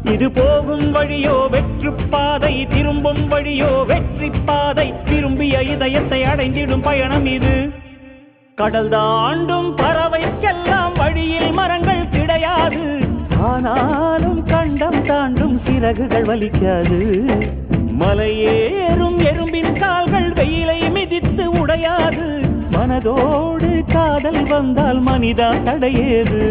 இது போகும் வழியோ வெற்று பாதை, திரும்பும் வழியோ வெற்றி பாதை. திரும்பிய இதயத்தை அடைந்திடும் பயணம் இது. கடல் தாண்டும் பறவைக்கெல்லாம் வழியில் மரங்கள் கிடையாது. ஆனாலும் கண்டம் தாண்டும் சிறகுகள் வலிக்காது. மலையேறும் எறும்பின் கால்கள் வெயிலை மிதித்து உடையாது. மனதோடு காதல் வந்தால் மனிதா தடையேது.